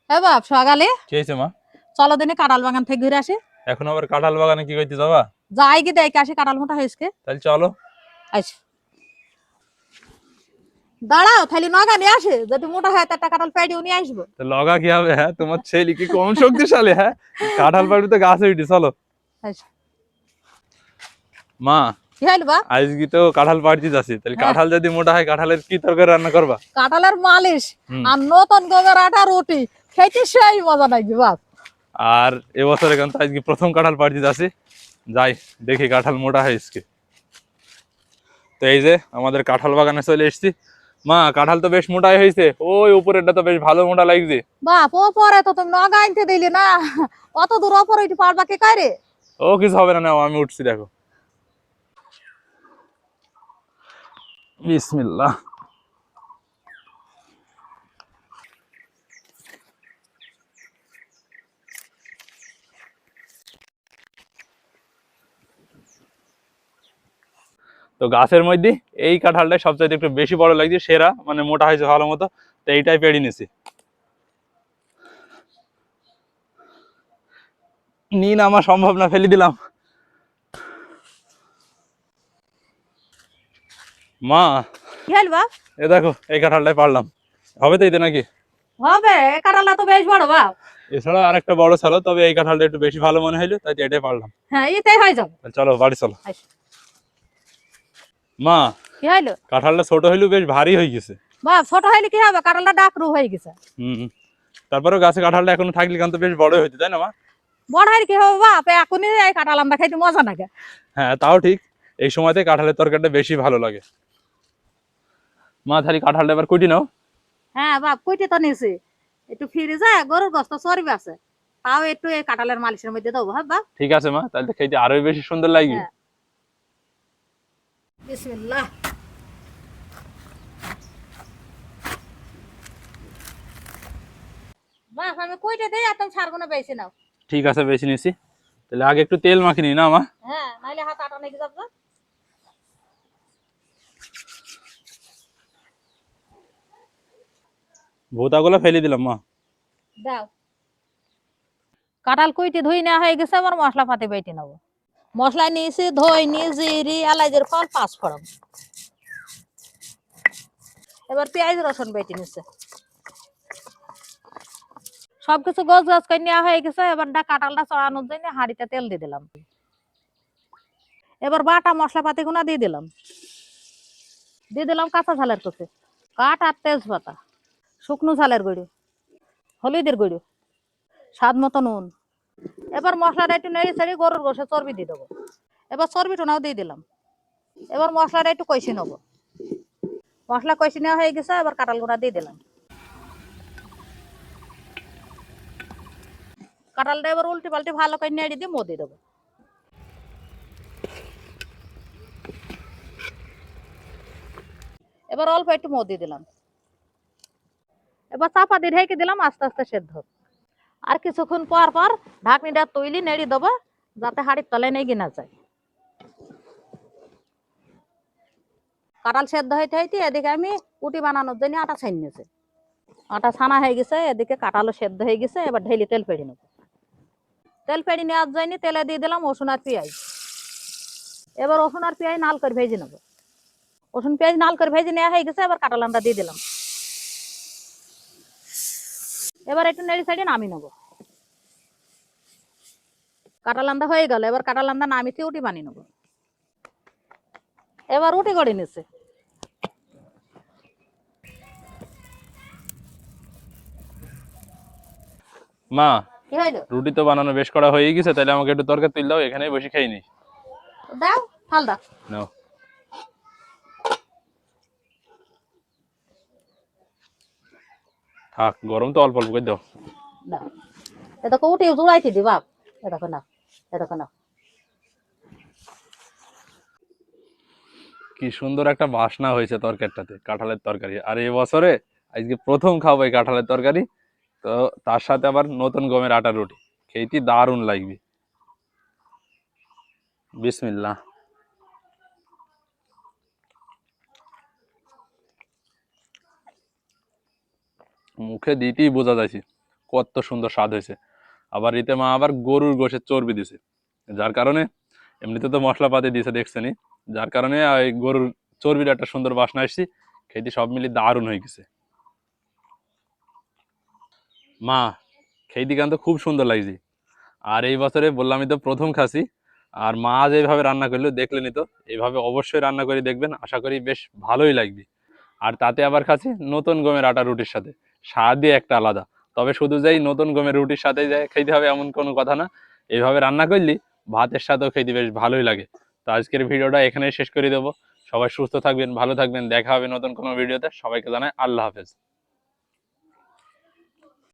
হ্যাঁ বাপ, সকালে কি হয়েছে মা? চলো দিনে কাঁঠাল বাগান থেকে ঘুরে আসি। এখন আবার কাঁঠাল বাগানে কি করতে যাবা? যাই কি দেখে আসি কাঁঠাল মোটা হয়েছে। তাহলে চলো। আচ্ছা দাঁড়াও, তাহলে নগা নিয়ে আসে, যদি মোটা হয় একটা কাঁঠাল পেড়িও নিয়ে আসবো। তো লগা কি হবে? হ্যাঁ, তোমার ছেলে কি কম শক্তিশালী? হ্যাঁ, কাঁঠাল পাড়ি তো গাছে উঠি, চলো। আচ্ছা মা, কি হইল বাপ? আজকে তো কাঁঠাল পাড়তে যাচ্ছি, তাহলে হ্যাঁ, কাঁঠাল যদি মোটা হয় কাঁঠালের কি তরকারি রান্না করবা? কাঁঠালের মালিশ হুম। আর নতুন গমের আটা রুটি খেতে সেই মজা লাগবে বাপ। আর এবছর এখান তো আজকে প্রথম কাঁঠাল পাড়তে যাচ্ছি, যাই দেখি কাঁঠাল মোটা হয়েছে। তো এই যে আমাদের কাঁঠাল বাগানে চলে এসেছি। মা, কাঁঠাল তো বেশ মোটাই হয়েছে, ওই উপরেরটা তো বেশ ভালো মোটা লাগছে। বাপ ও পরে তো তুমি নগা আনতে দিলি না, অত দূর অপর ওইটি পারবা কে কারে? ও কিছু হবে না, নাও আমি উঠছি, দেখো। বিসমিল্লাহ। তো গাছের মধ্যে এই কাঁঠালটা সবচাইতে একটু বেশি বড় লাগছে, সেরা মানে মোটা হয়েছে ভালো মতো। তো এইটাই পেড়ে নিছি। নিন, আমার সম্ভব না, ফেলে দিলাম। মা, কি হইল বাপ? এ দেখো এই কাঁঠালটাই পারলাম। হবে তো এতে নাকি? হবে, কাঁঠালটা তো বেশ বড় বাপ। এছাড়া আর একটা বড় ছিল, তবে এই কাঁঠালটা একটু বেশি ভালো মনে হইলো, তাই এটাই পারলাম। হ্যাঁ এটাই হয়ে যাবে। চলো বাড়ি চলো। আচ্ছা, মা, কি হইলো? কাঁঠালটা ছোট হইলেও বেশ ভারী হয়ে গেছে। বাপ ছোট হইলে কি হবে, কাঁঠালটা ডাকরু হয়ে গেছে। হম। তারপরেও গাছে কাঁঠালটা এখনো থাকলে কিন্তু বেশ বড় হইতে, তাই না মা? বড় হইলে কি হবে বাপ, এখনই এই কাঁঠাল আমরা খাইতে মজা লাগে। হ্যাঁ, তাও ঠিক। এই সময়তে কাঁঠালের তরকারিটা বেশি ভালো লাগে। মা, তাহলে কাঁঠালটা এবার কুটি নাও। হ্যাঁ বাপ, কইতে তো নিছি, একটু ফ্রিজে গরুর গোস্ত চর্বি আছে, তাও একটু এই কাঁঠালের মালিশের মধ্যে দেবো। হ্যাঁ বাপ। ঠিক আছে মা, তাহলে তো খেতে আরোই বেশি সুন্দর লাগবে। হ্যাঁ, বিসমিল্লাহ। বাপ আমি কইতে দেই আর তুমি ছাড়গুলো বেশি নাও। ঠিক আছে, বেশি নিছি। তাহলে আগে একটু তেল মাখি নি না মা? হ্যাঁ, নাইলে হাত আটা লেগে যাবে। ভুতাগুলো ফেলে দিলাম মা। দাও। কাঁঠাল কুইটি ধুই নেওয়া হয়ে গেছে, আবার মশলা পাতি বেটে নেবো। মশলা নিয়েছি, ধই নিয়ে জিরি এলাচের ফল 5 ফোড়ন। এবার পেঁয়াজ রসুন বেটে নিচ্ছে। সবকিছু গোছ গাছ করে নেওয়া হয়ে গেছে, এবার কাঁঠালটা চড়ানোর জন্য হাঁড়িতে তেল দিয়ে দিলাম। এবার বাটা মশলাপাতি গুনা দিয়ে দিলাম। দিয়ে দিলাম কাঁচা ঝালের কুচি, কাঠ আর তেজপাতা, শুকনো ঝালের গুঁড়ো, হলুদের গুঁড়ো, স্বাদ মতো নুন। এবার মশলাটা একটু নেড়ে ছেড়ে গরুর গোশে চর্বি দিয়ে দেবো। এবার চর্বি টোনাও দিয়ে দিলাম। এবার মশলাটা একটু কষি নেবো। মশলা কষি নেওয়া হয়ে গেছে, এবার কাঁঠাল গুঁড়া দিয়ে দিলাম। কাঁঠালটা এবার উল্টে পাল্টে ভালো করে নেড়ে দিয়ে মো দিয়ে দেবো। এবার অল্প একটু মো দিয়ে দিলাম। এবার চাপা দিয়ে ঢেকে দিলাম, আস্তে আস্তে সেদ্ধ হোক। আর কিছুক্ষণ পর পর ঢাকনিটা তৈলি নেড়ে দেবো, যাতে হাঁড়ির তলায় নেই গিনা যায়। কাঁঠাল সেদ্ধ হইতে হইতে এদিকে আমি কুটি বানানোর জন্য আটা ছাই নিয়েছি। আটা ছানা হয়ে গেছে, এদিকে কাঁঠালও সেদ্ধ হয়ে গেছে। এবার ঢেলে তেল পেড়ে নেবো। তেল পেড়ে নেওয়ার জন্য তেলে দিয়ে দিলাম রসুন আর পেঁয়াজ। এবার রসুন আর পেঁয়াজ নাল করে ভেজে নেবো। রসুন পেঁয়াজ নাল করে ভেজে নেওয়া হয়ে গেছে, এবার কাঁঠাল আমরা দিয়ে দিলাম। এবার একটু নেড়ে সাইডে নামিয়ে নেবো। কাঁঠাল রান্না হয়ে গেল, এবার কাঁঠাল রান্না নামিয়ে রুটি বানিয়ে নেবো। এবার রুটি করে নিচ্ছে। মা, কি হইলো? রুটি তো বানানো বেশ করা হয়ে গেছে, তাহলে আমাকে একটু তরকারি তুল দাও, এখানেই বসে খেয়ে নি। দাও, ফাল দাও। নাও। থাক, গরম তো অল্প অল্প করে দাও। দাও, এটা উঠে জোড়াইতে দি বাপ। এটা নাও, এটা নাও। কি সুন্দর একটা বাসনা হয়েছে তরকারিটাতে, কাঁঠালের তরকারি। আর এই বছরে আজকে প্রথম খাবো এই কাঁঠালের তরকারি। তো তার সাথে আবার নতুন গমের আটার রুটি, খেতে দারুণ লাগবে। বিসমিল্লাহ। মুখে দিতেই বোঝা যাচ্ছে কত সুন্দর স্বাদ হয়েছে। আবার এতে মা আবার গরুর গোশের চর্বি দিছে, যার কারণে এমনিতে তো মশলাপাতি দিছে দেখছেনি, যার কারণে ওই গরুর চর্বির একটা সুন্দর বাসনা আসছি। খেতে সব মিলিয়ে দারুণ হয়ে গেছে। মা খেতে কিন্তু খুব সুন্দর লাগছে। আর এই বছরে বললামই তো প্রথম খাসি। আর মা আজ এইভাবে রান্না করলো দেখলেনি তো, এইভাবে অবশ্যই রান্না করে দেখবেন, আশা করি বেশ ভালোই লাগবে। আর তাতে আবার খাচ্ছি নতুন গমের আটা রুটির সাথে, স্বাদই একটা আলাদা। তবে শুধু যেই নতুন গমের রুটির সাথে যে খেতে হবে এমন কোনো কথা না, এইভাবে রান্না করলি ভাতের সাথেও খেতে বেশ ভালোই লাগে। তো আজকের ভিডিওটা এখানেই শেষ করে দেবো। সবাই সুস্থ থাকবেন, ভালো থাকবেন, দেখা হবে নতুন কোনো ভিডিওতে। সবাইকে জানাই আল্লাহ হাফেজ।